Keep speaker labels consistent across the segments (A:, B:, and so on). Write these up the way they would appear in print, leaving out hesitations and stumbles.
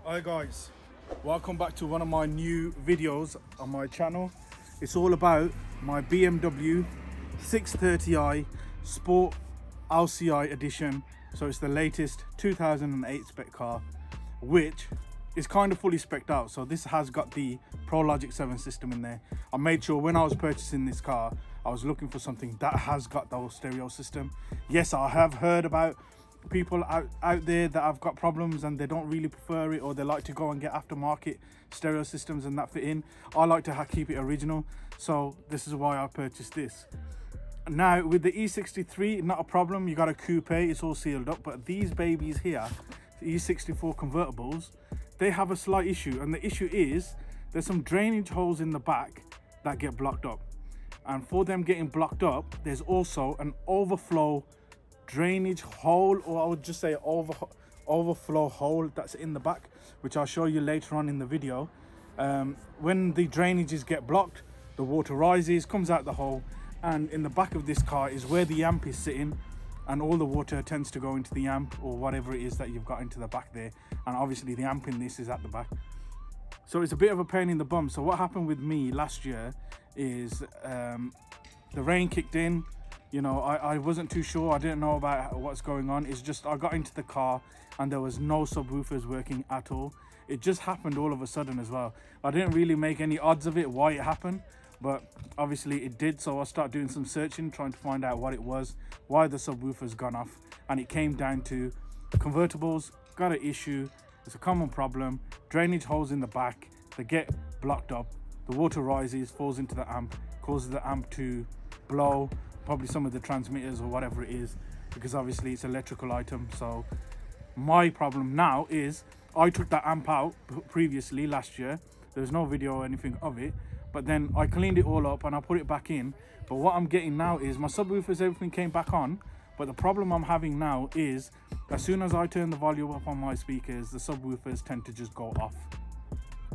A: Hi guys, welcome back to one of my new videos on my channel. It's all about my BMW 630i Sport LCI edition. So it's the latest 2008 spec car, which is kind of fully spec'd out. So this has got the Pro logic7 system in there. I made sure when I was purchasing this car, I was looking for something that has got the whole stereo system. Yes, I have heard about people out there that have got problems and they don't really prefer it, or they like to go and get aftermarket stereo systems and that fit in. I like to keep it original, so this is why I purchased this. Now with the E63, not a problem, you got a coupe, it's all sealed up, but these babies here, the E64 convertibles, they have a slight issue, and the issue is there's some drainage holes in the back that get blocked up, and for them getting blocked up, there's also an overflow drainage hole, or I would just say overflow hole that's in the back, which I'll show you later on in the video. When the drainages get blocked, the water rises, comes out the hole, and in the back of this car is where the amp is sitting, and all the water tends to go into the amp or whatever it is that you've got into the back there, and obviously the amp in this is at the back, so it's a bit of a pain in the bum. So what happened with me last year is the rain kicked in. You know, I wasn't too sure, I didn't know about what's going on. It's just I got into the car and there was no subwoofers working at all. It just happened all of a sudden as well. I didn't really make any odds of it, why it happened, but obviously it did. So I started doing some searching, trying to find out what it was, why the subwoofers gone off, and it came down to convertibles got an issue. It's a common problem. Drainage holes in the back, they get blocked up, the water rises, falls into the amp, causes the amp to blow, probably some of the transmitters or whatever it is, because obviously it's electrical item. So my problem now is I took that amp out previously last year. There's no video or anything of it, but then I cleaned it all up and I put it back in. But what I'm getting now is my subwoofers, everything came back on, but the problem I'm having now is as soon as I turn the volume up on my speakers, the subwoofers tend to just go off.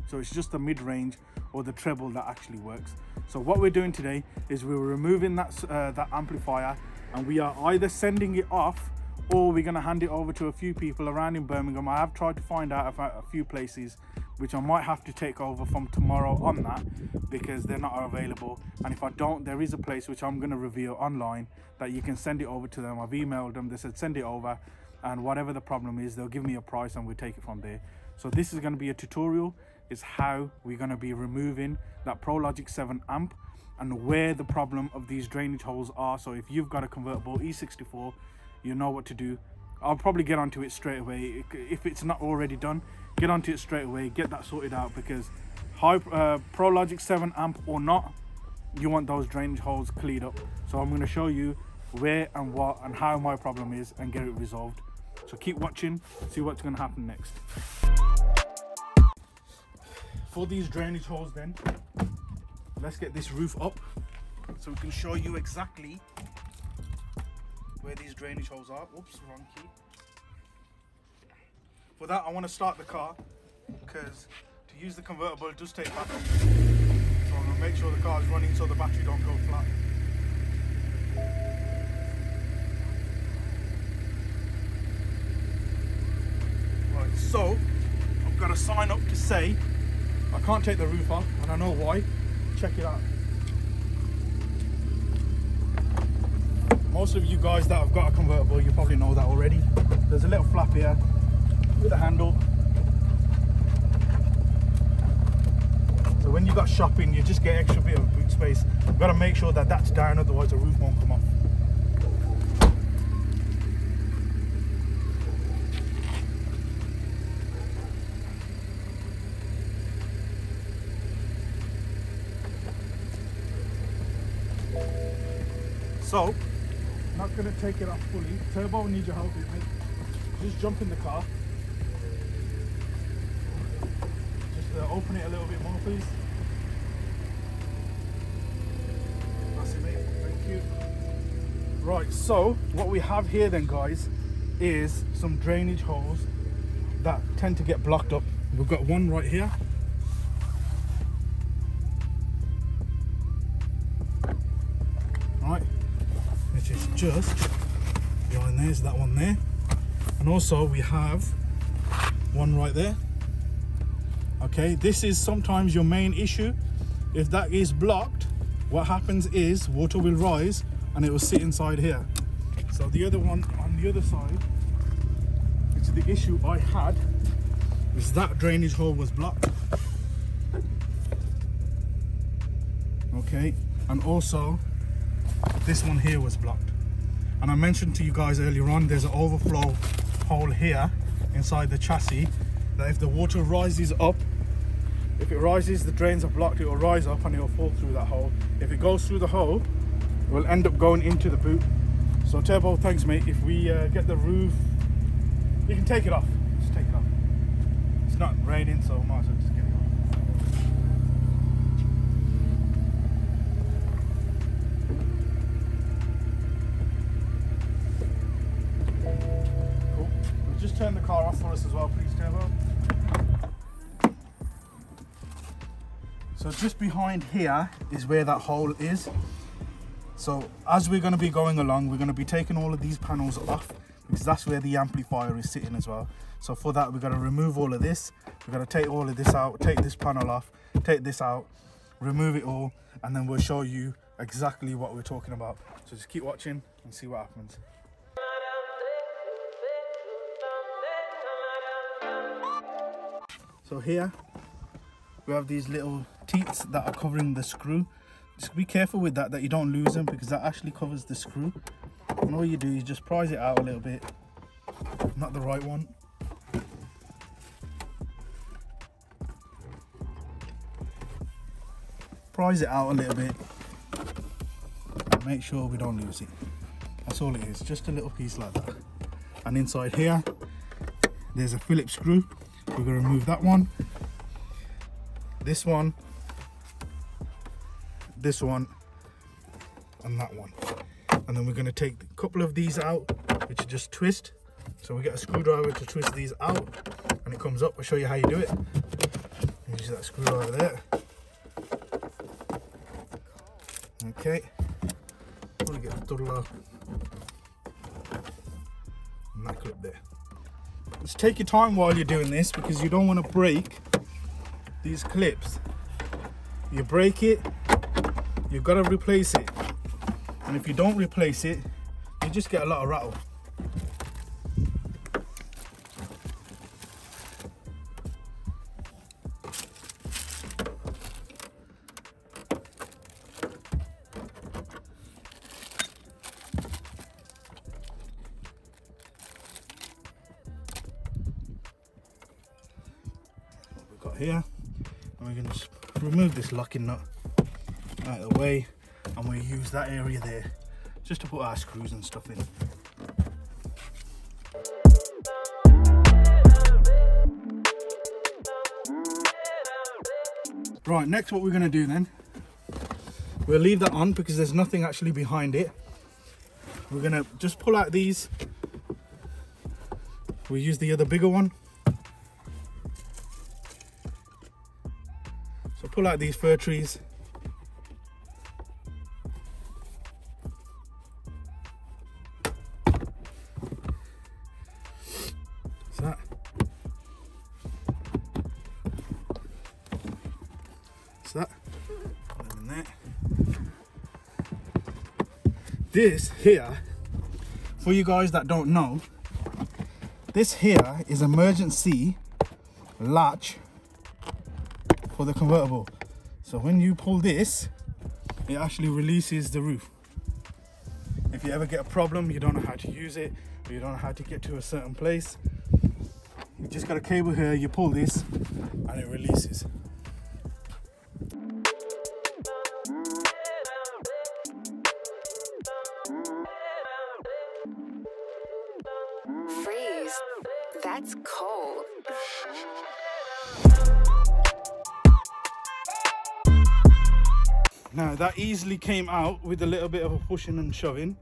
A: So it's just the mid-range or the treble that actually works. So what we're doing today is we're removing that amplifier, and we are either sending it off or we're going to hand it over to a few people around in Birmingham. I have tried to find out about a few places which I might have to take over from tomorrow on that, because they're not available. And if I don't, there is a place which I'm going to reveal online that you can send it over to them. I've emailed them, they said send it over, and whatever the problem is, they'll give me a price and we'll take it from there. So this is going to be a tutorial, is how we're going to be removing that Pro logic7 amp and where the problem of these drainage holes are. So if you've got a convertible E64, you know what to do. I'll probably get onto it straight away. If it's not already done, get onto it straight away, get that sorted out, because Pro logic7 amp or not, you want those drainage holes cleared up. So I'm going to show you where and what and how my problem is and get it resolved. So keep watching, see what's going to happen next. For these drainage holes then, let's get this roof up so we can show you exactly where these drainage holes are. Oops, wrong key. For that, I want to start the car, because to use the convertible it does take battery. So I'm going to make sure the car is running so the battery don't go flat. Right, so I've got a sign up to say I can't take the roof off, and I know why. Check it out. Most of you guys that have got a convertible, you probably know that already. There's a little flap here with a handle. So when you got shopping, you just get extra bit of boot space. You've got to make sure that that's down, otherwise the roof won't come off. So, not going to take it off fully. Turbo, need your help with me. Just jump in the car. Just open it a little bit more, please. That's it, mate. Thank you. Right, so what we have here then, guys, is some drainage holes that tend to get blocked up. We've got one right here. Right. Which is just behind there, is that one there, and also we have one right there. Okay, this is sometimes your main issue. If that is blocked, what happens is water will rise and it will sit inside here. So the other one on the other side, which is the issue I had, is that drainage hole was blocked. Okay, and also this one here was blocked. And I mentioned to you guys earlier on, there's an overflow hole here inside the chassis that if the water rises up, if it rises, the drains are blocked, it will rise up and it will fall through that hole. If it goes through the hole, it will end up going into the boot. So Turbo, thanks mate. If we get the roof, you can take it off. Just take it off. It's not raining, so might as well just get it off. Cool. We'll just turn the car off for us as well, please, Turbo. So just behind here is where that hole is. So as we're going to be going along, we're going to be taking all of these panels off because that's where the amplifier is sitting as well. So for that, we've got to remove all of this. We're going to take all of this out, take this panel off, take this out, remove it all, and then we'll show you exactly what we're talking about. So just keep watching and see what happens. So here we have these little teats that are covering the screw. Just be careful with that you don't lose them, because that actually covers the screw. And all you do is just prise it out a little bit. Not the right one. Prise it out a little bit and make sure we don't lose it. That's all it is, just a little piece like that. And inside here there's a Phillips screw. We're going to remove that one, this one, this one, and that one. And then we're going to take a couple of these out, which are just twist. So we get a screwdriver to twist these out and it comes up. I'll show you how you do it. Use that screwdriver there. Okay, probably get the tunnel off and that clip there. Just take your time while you're doing this, because you don't want to break these clips. You break it, you've got to replace it, and if you don't replace it, you just get a lot of rattle. Here, and we're going to just remove this locking nut out of the way, and we'll use that area there just to put our screws and stuff in. Right, next what we're going to do then, we'll leave that on because there's nothing actually behind it. We're going to just pull out these. We'll use the other bigger one. So pull out these fir trees. So that. So that. And then there. This here, for you guys that don't know, this here is emergency latch for the convertible. So when you pull this, it actually releases the roof. If you ever get a problem, you don't know how to use it, or you don't know how to get to a certain place, you just got a cable here, you pull this and it releases.
B: Freeze. That's cold.
A: Now that easily came out with a little bit of a pushing and shoving,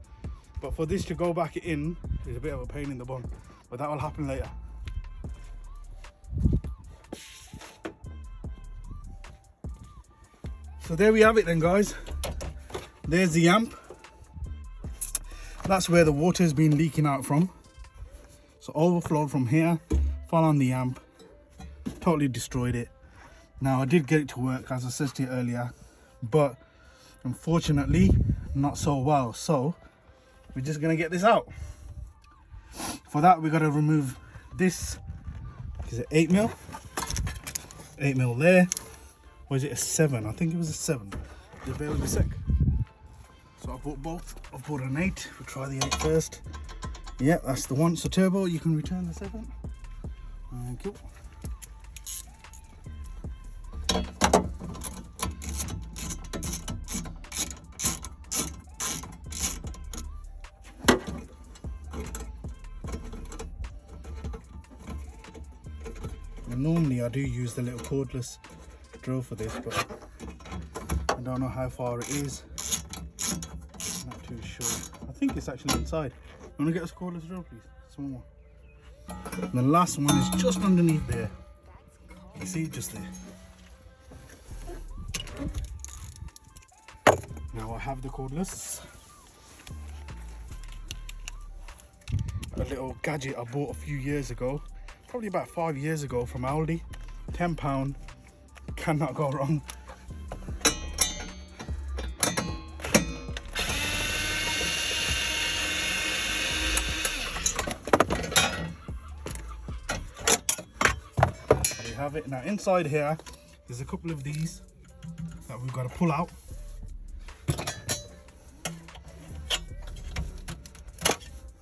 A: but for this to go back in is a bit of a pain in the bum, but that will happen later. So there we have it then, guys. There's the amp. That's where the water has been leaking out from. So overflowed from here, fell on the amp, totally destroyed it. Now I did get it to work, as I said to you earlier, but unfortunately not so well, so we're just gonna get this out. For that we got to remove this. Is it 8mm? 8mm there. Or is it a 7? I think it was a 7. Just bear with me a sec. So I bought both. I bought an 8. We'll try the 8 first. Yeah, that's the one. So turbo, you can return the 7. Thank you. And normally I do use the little cordless drill for this, but I don't know how far it is. Not too sure. I think it's actually inside. You want to get us a cordless drill, please? Some more. And the last one is just underneath there. You see, just there. Now I have the cordless. A little gadget I bought a few years ago, probably about 5 years ago from Aldi. £10, cannot go wrong. There you have it. Now inside here, there's a couple of these that we've got to pull out.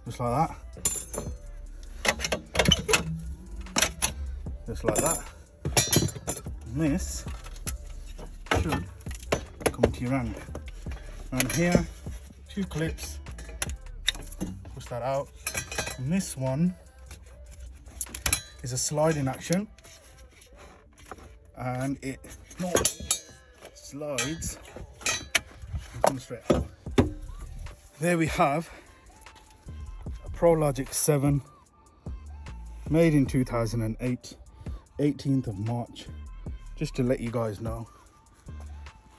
A: Just like that. Just like that. And this should come to your hand. And here, 2 clips. Push that out. And this one is a sliding action. And it slides and comes straight out. There we have a Pro logic7, made in 2008. 18th of March, just to let you guys know.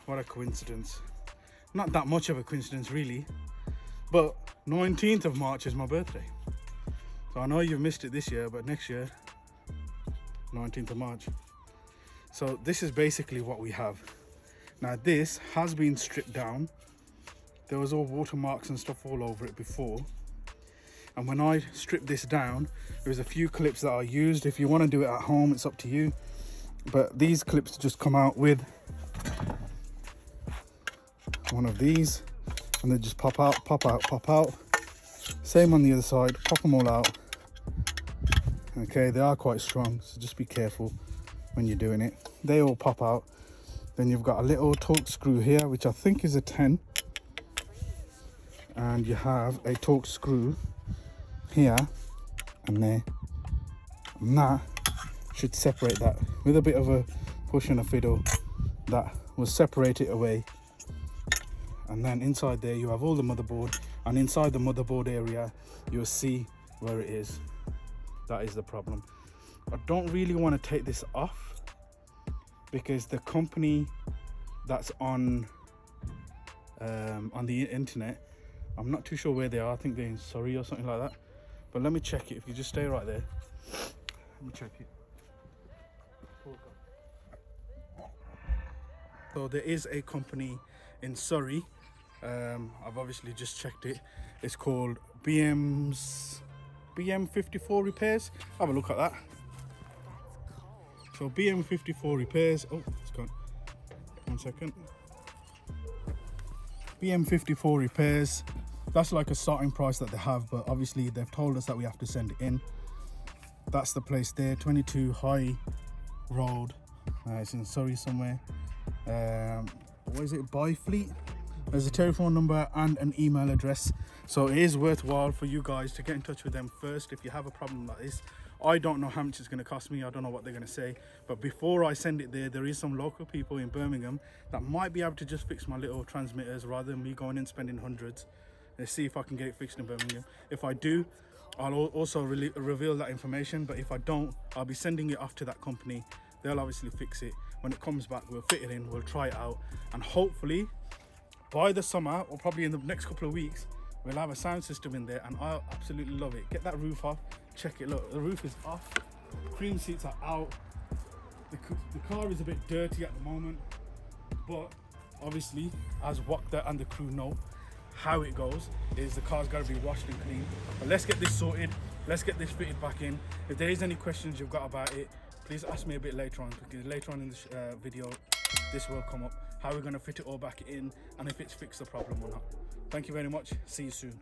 A: What a coincidence. Not that much of a coincidence really, but 19th of March is my birthday. So I know you've missed it this year, but next year, 19th of March. So this is basically what we have. Now this has been stripped down. There was all watermarks and stuff all over it before. And when I stripped this down, there's a few clips that I used. If you want to do it at home, it's up to you. But these clips just come out with one of these, and they just pop out, pop out, pop out. Same on the other side, pop them all out. Okay, they are quite strong, so just be careful when you're doing it. They all pop out. Then you've got a little torque screw here, which I think is a 10. And you have a torque screw here and there, and that should separate that with a bit of a push and a fiddle. That will separate it away. And then inside there you have all the motherboard, and inside the motherboard area you'll see where it is. That is the problem. I don't really want to take this off because the company that's on the internet, I'm not too sure where they are. I think they're in Surrey or something like that. But let me check it. If you just stay right there, let me check it. So there is a company in Surrey. I've obviously just checked it. It's called BM54 Repairs. Have a look at that. So BM54 Repairs. Oh, it's gone. 1 second. BM54 Repairs. That's like a starting price that they have, but obviously they've told us that we have to send it in. That's the place there, 22 High Road. It's in Surrey somewhere. What is it? Byfleet. There's a telephone number and an email address. So it is worthwhile for you guys to get in touch with them first if you have a problem like this. I don't know how much it's going to cost me. I don't know what they're going to say. But before I send it there is some local people in Birmingham that might be able to just fix my little transmitters rather than me going and spending hundreds. Let's see if I can get it fixed in Birmingham. If I do, I'll also reveal that information. But if I don't, I'll be sending it off to that company. They'll obviously fix it. When it comes back, we'll fit it in, we'll try it out. And hopefully, by the summer, or probably in the next couple of weeks, we'll have a sound system in there, and I'll absolutely love it. Get that roof off, check it. Look, the roof is off, cream seats are out. The car is a bit dirty at the moment, but obviously, as Wakda and the crew know, how it goes is the car's got to be washed and clean. But let's get this sorted. Let's get this fitted back in. If there is any questions you've got about it, please ask me a bit later on, because later on in this video, this will come up, how we're going to fit it all back in and if it's fixed the problem or not. Thank you very much. See you soon.